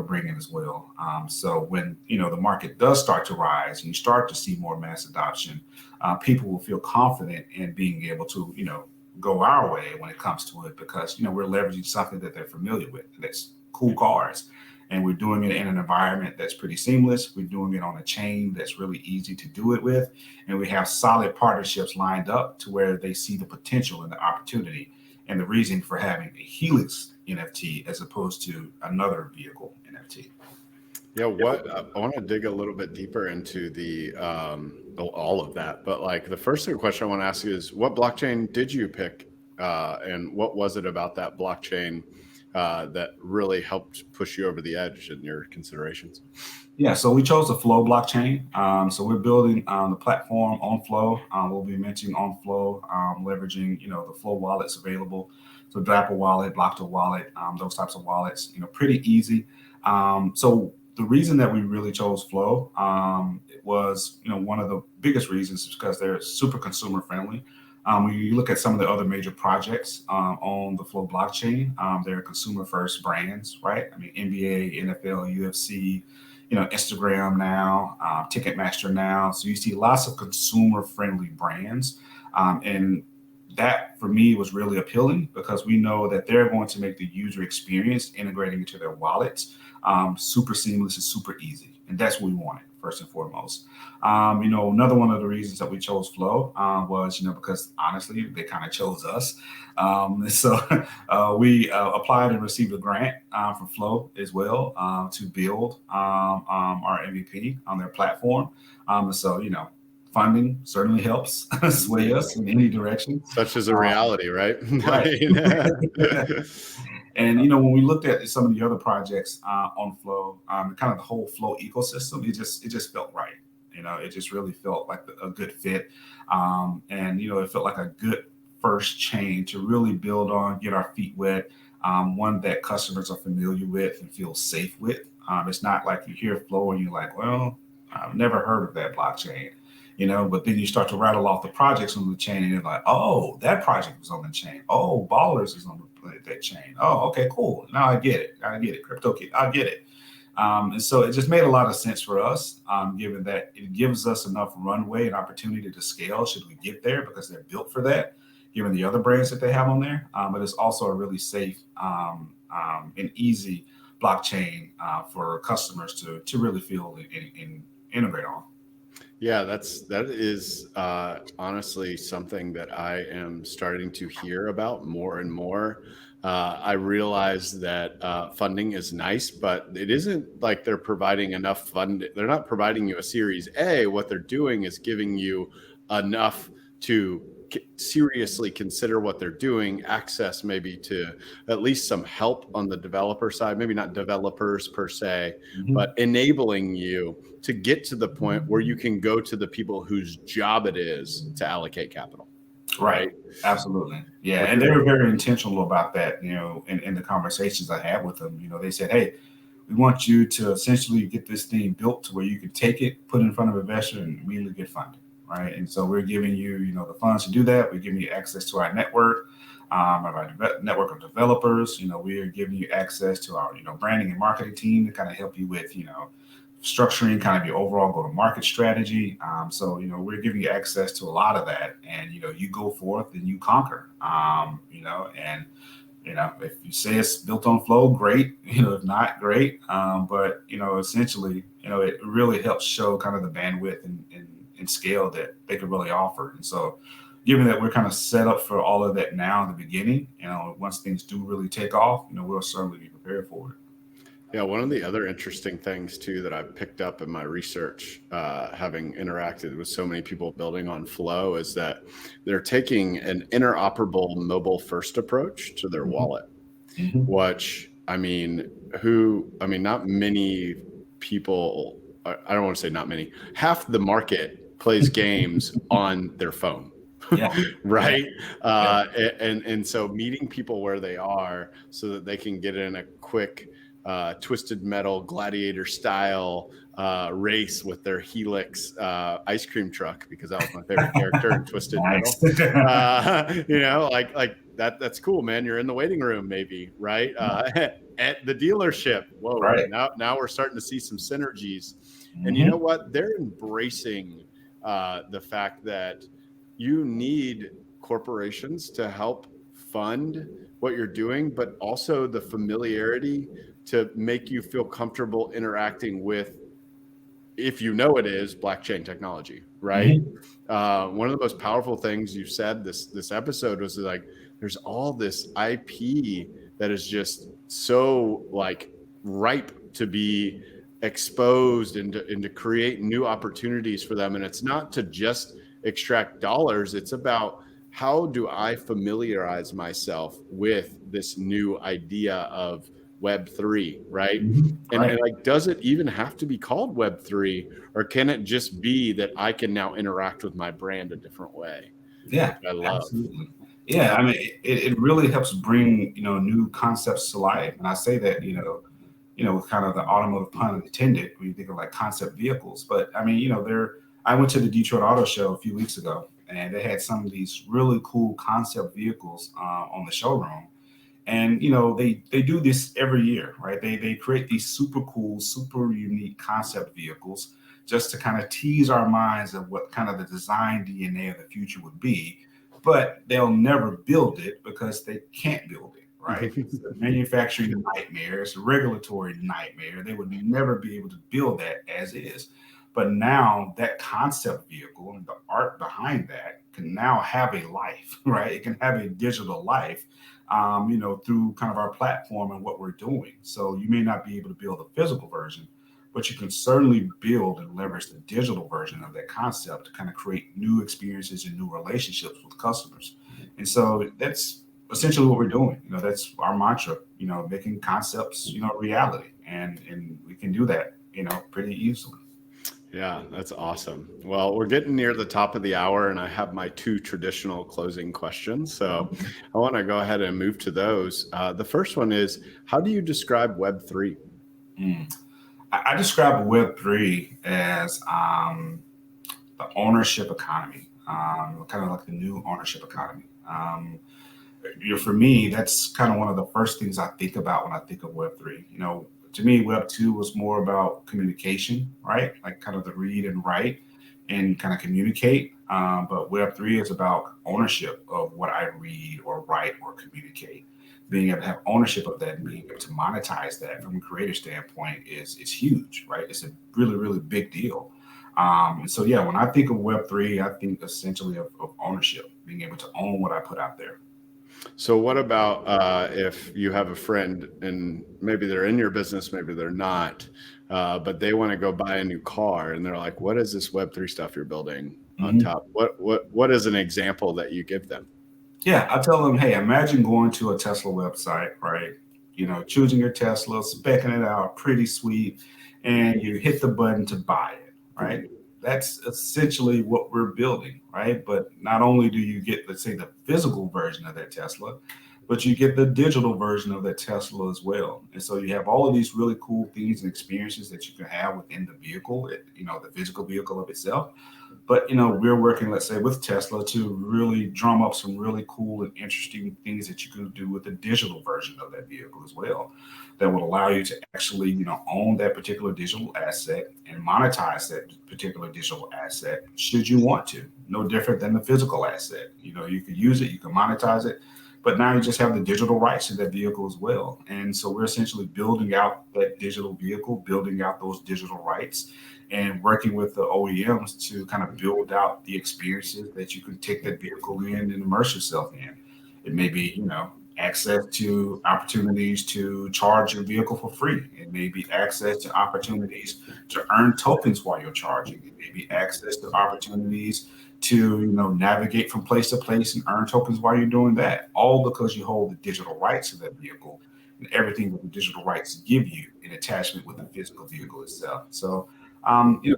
Speaker 3: bringing as well. So when the market does start to rise and you start to see more mass adoption, people will feel confident in being able to go our way when it comes to it, because we're leveraging something that they're familiar with. That's cool cars. And we're doing it in an environment that's pretty seamless. We're doing it on a chain that's really easy to do it with. And we have solid partnerships lined up to where they see the potential and the opportunity and the reason for having a Helix NFT as opposed to another vehicle NFT.
Speaker 1: Yeah, I want to dig a little bit deeper into the all of that, but like the first question I want to ask you is, what blockchain did you pick, and what was it about that blockchain that really helped push you over the edge in your considerations?
Speaker 3: Yeah, so we chose the Flow blockchain. So we're building the platform on Flow. We'll be mentioning on Flow, leveraging the Flow wallets available. So Dapper wallet, Blockto wallet, those types of wallets. Pretty easy. So the reason that we really chose Flow, it was one of the biggest reasons is because they're super consumer friendly. When you look at some of the other major projects on the Flow blockchain, they're consumer first brands, right? I mean, NBA, NFL, UFC, Instagram now, Ticketmaster now. So you see lots of consumer friendly brands. And that for me was really appealing because we know that they're going to make the user experience integrating into their wallets super seamless and super easy. And that's what we wanted first and foremost. Another one of the reasons that we chose Flow was, because honestly, they kind of chose us. So we applied and received a grant from Flow as well to build our MVP on their platform. So, funding certainly helps sway us in any direction.
Speaker 1: Such is a reality, right?
Speaker 3: Right. And when we looked at some of the other projects on Flow, kind of the whole Flow ecosystem, it just felt right. It just really felt like a good fit, and it felt like a good first chain to really build on, get our feet wet. One that customers are familiar with and feel safe with. It's not like you hear Flow and you're like, well, I've never heard of that blockchain. But then you start to rattle off the projects on the chain and you're like, oh, that project was on the chain. Oh, Ballers is on that chain. Oh, okay, cool. Now I get it. CryptoKit, I get it. And so it just made a lot of sense for us, given that it gives us enough runway and opportunity to scale should we get there, because they're built for that, given the other brands that they have on there. But it's also a really safe and easy blockchain for customers to really feel and integrate on.
Speaker 1: Yeah, that is honestly something that I am starting to hear about more and more. I realize that funding is nice, but it isn't like they're providing enough fund. They're not providing you a Series A. What they're doing is giving you enough to seriously consider what they're doing, access maybe to at least some help on the developer side, maybe not developers per se, but enabling you to get to the point where you can go to the people whose job it is to allocate capital.
Speaker 3: Right. Absolutely. Yeah. And they were very intentional about that, in the conversations I had with them. They said, hey, we want you to essentially get this thing built to where you can take it, put it in front of an investor, and immediately get funded. Right. And so we're giving you, the funds to do that. We're giving you access to our network, our network of developers. We are giving you access to our, branding and marketing team to kind of help you with, structuring kind of your overall go-to-market strategy. So, we're giving you access to a lot of that, and, you go forth and you conquer, and, if you say it's built on Flow, great, if not, great. But, essentially, it really helps show kind of the bandwidth and scale that they could really offer. And so, given that we're kind of set up for all of that now in the beginning, once things do really take off, we'll certainly be prepared for it.
Speaker 1: Yeah, one of the other interesting things too that I've picked up in my research, having interacted with so many people building on Flow, is that they're taking an interoperable mobile first approach to their wallet, which not many people, I don't want to say not many, half the market plays games on their phone.
Speaker 3: Yeah.
Speaker 1: Right.
Speaker 3: Yeah.
Speaker 1: And so meeting people where they are so that they can get in a quick Twisted Metal gladiator style race with their Helix ice cream truck, because that was my favorite character in Twisted
Speaker 3: Nice.
Speaker 1: Metal. Like that's cool, man. You're in the waiting room, maybe, right? At the dealership. Whoa,
Speaker 3: Right.
Speaker 1: now we're starting to see some synergies. And you know
Speaker 3: Mm-hmm.
Speaker 1: what? They're embracing the fact that you need corporations to help fund what you're doing, but also the familiarity to make you feel comfortable interacting with, if you know it is, blockchain technology, right?
Speaker 3: Mm-hmm.
Speaker 1: One of the most powerful things you said this episode was like, there's all this IP that is just so like ripe to be exposed and to create new opportunities for them. And it's not to just extract dollars. It's about, how do I familiarize myself with this new idea of Web3, right?
Speaker 3: Mm-hmm.
Speaker 1: And
Speaker 3: Right.
Speaker 1: like, does it even have to be called Web3, or can it just be that I can now interact with my brand a different way,
Speaker 3: Yeah,
Speaker 1: which I love?
Speaker 3: absolutely. Yeah, I mean, it really helps bring, new concepts to life. And I say that, with kind of the automotive pun intended when you think of like concept vehicles. But I mean, I went to the Detroit Auto Show a few weeks ago, and they had some of these really cool concept vehicles on the showroom. And they do this every year, right? They create these super cool, super unique concept vehicles just to kind of tease our minds of what kind of the design DNA of the future would be. But they'll never build it because they can't build it, right? It's a manufacturing nightmare, it's a regulatory nightmare. They would never be able to build that as is. But now that concept vehicle and the art behind that can now have a life, right? It can have a digital life, through kind of our platform and what we're doing. So you may not be able to build a physical version, but you can certainly build and leverage the digital version of that concept to kind of create new experiences and new relationships with customers. And so that's essentially what we're doing. That's our mantra, making concepts, reality. And we can do that, pretty easily.
Speaker 1: Yeah, that's awesome. Well, we're getting near the top of the hour, and I have my two traditional closing questions. So I want to go ahead and move to those. The first one is, how do you describe Web3?
Speaker 3: I describe Web3 as the ownership economy, kind of like the new ownership economy. For me, that's kind of one of the first things I think about when I think of Web3. To me, Web2 was more about communication, right? Like kind of the read and write and kind of communicate. But Web3 is about ownership of what I read or write or communicate. Being able to have ownership of that and being able to monetize that from a creator standpoint is huge, right? It's a really, really big deal. And so, yeah, when I think of Web3, I think essentially of ownership, being able to own what I put out there.
Speaker 1: So what about if you have a friend and maybe they're in your business, maybe they're not, but they want to go buy a new car and they're like, what is this Web3 stuff you're building on
Speaker 3: Mm-hmm.
Speaker 1: top? What is an example that you give them?
Speaker 3: Yeah, I tell them, hey, imagine going to a Tesla website, right? Choosing your Tesla, specking it out, pretty sweet, and you hit the button to buy it, right? That's essentially what we're building, right? But not only do you get, let's say, the physical version of that Tesla, but you get the digital version of that Tesla as well. And so you have all of these really cool things and experiences that you can have within the vehicle, the physical vehicle of itself. But we're working, let's say, with Tesla to really drum up some really cool and interesting things that you can do with the digital version of that vehicle as well, that will allow you to actually, own that particular digital asset and monetize that particular digital asset should you want to. No different than the physical asset. You can use it, you can monetize it, but now you just have the digital rights to that vehicle as well. And so we're essentially building out that digital vehicle, building out those digital rights, and working with the OEMs to kind of build out the experiences that you can take that vehicle in and immerse yourself in. It may be, access to opportunities to charge your vehicle for free. It may be access to opportunities to earn tokens while you're charging. It may be access to opportunities to, navigate from place to place and earn tokens while you're doing that, all because you hold the digital rights to that vehicle and everything that the digital rights give you in an attachment with the physical vehicle itself. So,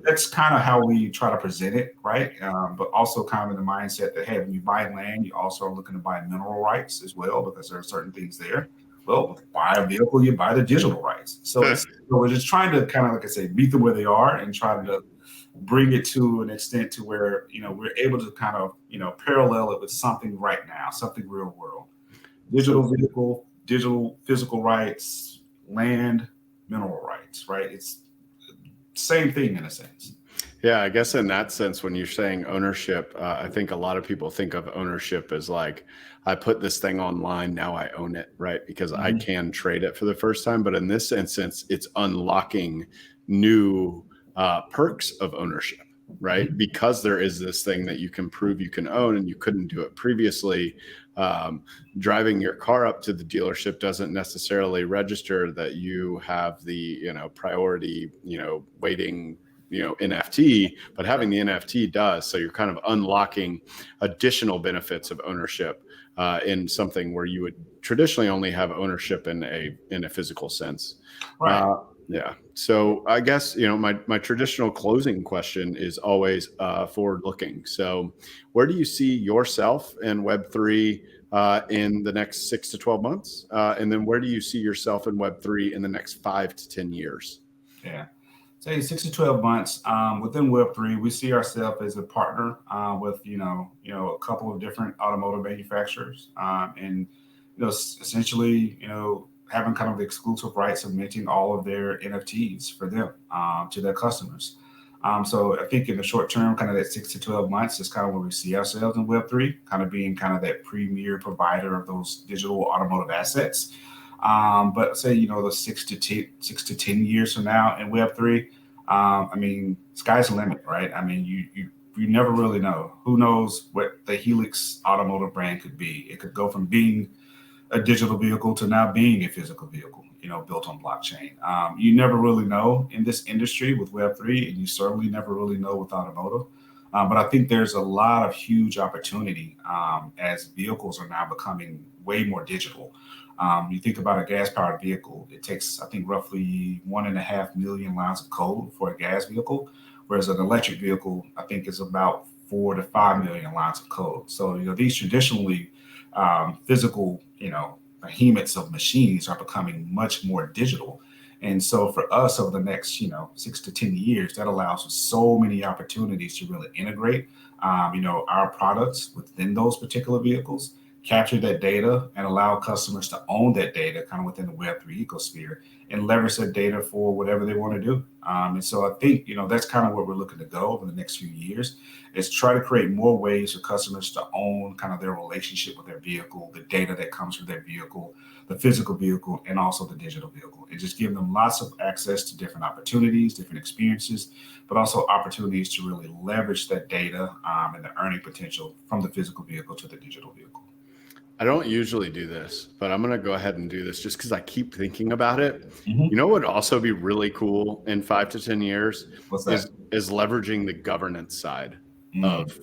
Speaker 3: that's kind of how we try to present it, right? But also kind of in the mindset that, hey, when you buy land, you also are looking to buy mineral rights as well, because there are certain things there. Well, buy a vehicle, you buy the digital rights. So we're just trying to kind of, like I say, meet them where they are and try to bring it to an extent to where, we're able to kind of, parallel it with something right now, something real world. Digital vehicle, digital physical rights, land, mineral rights, right? It's same thing in a sense.
Speaker 1: Yeah, I guess in that sense, when you're saying ownership, I think a lot of people think of ownership as like, I put this thing online, now I own it, right? Because I can trade it for the first time. But in this instance, it's unlocking new perks of ownership, right? Because there is this thing that you can prove you can own and you couldn't do it previously. Driving your car up to the dealership doesn't necessarily register that you have the, priority, waiting, NFT, but having the NFT does. So you're kind of unlocking additional benefits of ownership in something where you would traditionally only have ownership in a physical sense.
Speaker 3: Right.
Speaker 1: Yeah. So I guess, my traditional closing question is always forward looking. So where do you see yourself in Web3 in the next 6 to 12 months? And then where do you see yourself in Web3 in the next 5 to 10 years?
Speaker 3: Yeah. Say 6 to 12 months within Web3, we see ourselves as a partner with, a couple of different automotive manufacturers and, essentially, having kind of the exclusive rights of minting all of their NFTs for them to their customers. So I think in the short term, kind of that 6 to 12 months is kind of where we see ourselves in Web3, kind of being kind of that premier provider of those digital automotive assets. But say, the 6 to 10 years from now in Web3, sky's the limit, right? I mean, you never really know. Who knows what the Helix automotive brand could be? It could go from being a digital vehicle to now being a physical vehicle, built on blockchain. You never really know in this industry with Web3, and you certainly never really know with automotive. But I think there's a lot of huge opportunity as vehicles are now becoming way more digital. You think about a gas-powered vehicle, it takes, I think, roughly 1.5 million lines of code for a gas vehicle, whereas an electric vehicle, I think, is about 4 to 5 million lines of code. So, these traditionally physical, behemoths of machines are becoming much more digital. And so for us over the next, 6 to 10 years, that allows us so many opportunities to really integrate, our products within those particular vehicles, capture that data and allow customers to own that data kind of within the Web3 ecosphere and leverage that data for whatever they want to do. And so I think, that's kind of where we're looking to go over the next few years is try to create more ways for customers to own kind of their relationship with their vehicle, the data that comes from their vehicle, the physical vehicle, and also the digital vehicle. And just give them lots of access to different opportunities, different experiences, but also opportunities to really leverage that data and the earning potential from the physical vehicle to the digital vehicle.
Speaker 1: I don't usually do this, but I'm going to go ahead and do this just because I keep thinking about it.
Speaker 3: Mm-hmm.
Speaker 1: You know what would also be really cool in 5 to 10 years is leveraging the governance side of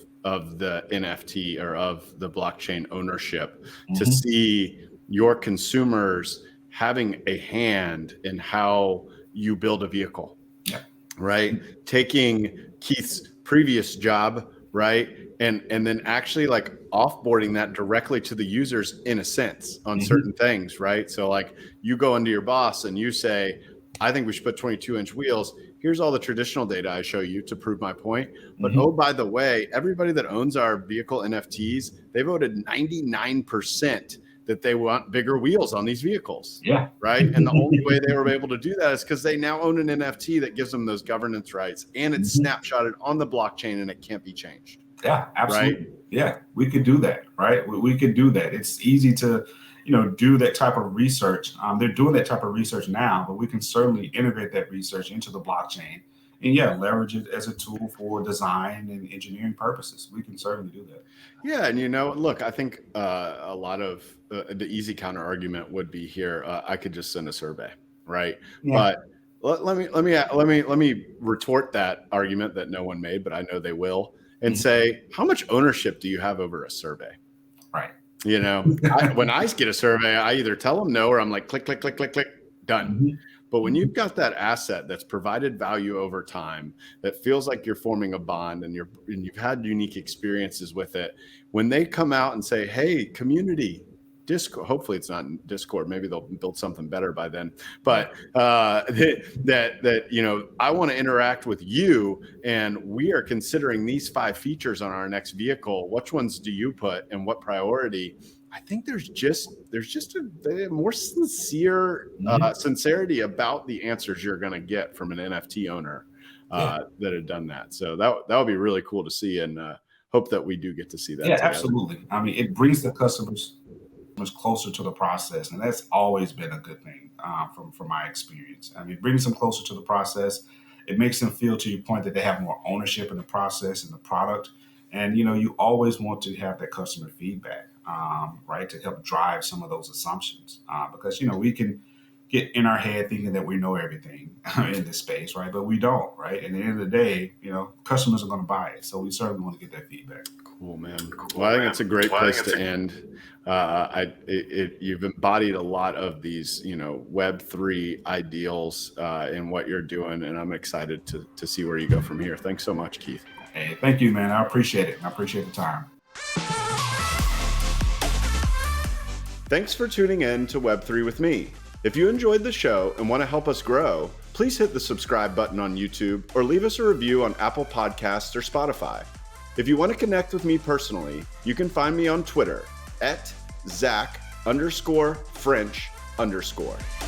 Speaker 1: the NFT or of the blockchain ownership to see your consumers having a hand in how you build a vehicle.
Speaker 3: Yeah.
Speaker 1: Right? Taking Keith's previous job, right? And then actually like offboarding that directly to the users in a sense on certain things, right? So like you go into your boss and you say, I think we should put 22-inch wheels. Here's all the traditional data I show you to prove my point. But oh, by the way, everybody that owns our vehicle NFTs, they voted 99% that they want bigger wheels on these vehicles.
Speaker 3: Yeah.
Speaker 1: Right. And the only way they were able to do that is because they now own an NFT that gives them those governance rights and it's snapshotted on the blockchain and it can't be changed.
Speaker 3: Yeah, absolutely.
Speaker 1: Right?
Speaker 3: Yeah, we could do that, right? We could do that. It's easy to, do that type of research. They're doing that type of research now, but we can certainly integrate that research into the blockchain and leverage it as a tool for design and engineering purposes. We can certainly do that.
Speaker 1: Yeah, and look, I think a lot of the easy counter argument would be here. I could just send a survey, right?
Speaker 3: Yeah.
Speaker 1: But let me retort that argument that no one made, but I know they will, and say, how much ownership do you have over a survey?
Speaker 3: Right.
Speaker 1: When I get a survey, I either tell them no or I'm like, click, click, click, click, click, done.
Speaker 3: Mhm.
Speaker 1: But when
Speaker 3: Mhm.
Speaker 1: you've got that asset that's provided value over time, that feels like you're forming a bond and you've had unique experiences with it, when they come out and say, hey, community, Discord, hopefully it's not Discord, maybe they'll build something better by then, but I want to interact with you and we are considering these 5 features on our next vehicle. Which ones do you put and what priority? I think there's just a more sincere sincerity about the answers you're going to get from an NFT owner that have done that. So that would be really cool to see, and hope that we do get to see that.
Speaker 3: Yeah,
Speaker 1: together.
Speaker 3: absolutely. I mean, it brings the customers closer to the process, and that's always been a good thing from my experience. I mean, it brings them closer to the process. It makes them feel, to your point, that they have more ownership in the process and the product. And you always want to have that customer feedback, right, to help drive some of those assumptions, because we can get in our head thinking that we know everything in this space, right? But we don't, right? And at the end of the day, customers are going to buy it, so we certainly want to get that feedback.
Speaker 1: Cool, man. Well, I think that's a great place to end. You've embodied a lot of these, Web3 ideals in what you're doing, and I'm excited to see where you go from here. Thanks so much, Keith.
Speaker 3: Hey, thank you, man. I appreciate it. I appreciate the time.
Speaker 1: Thanks for tuning in to Web3 with me. If you enjoyed the show and want to help us grow, please hit the subscribe button on YouTube or leave us a review on Apple Podcasts or Spotify. If you want to connect with me personally, you can find me on Twitter @Zach_French_.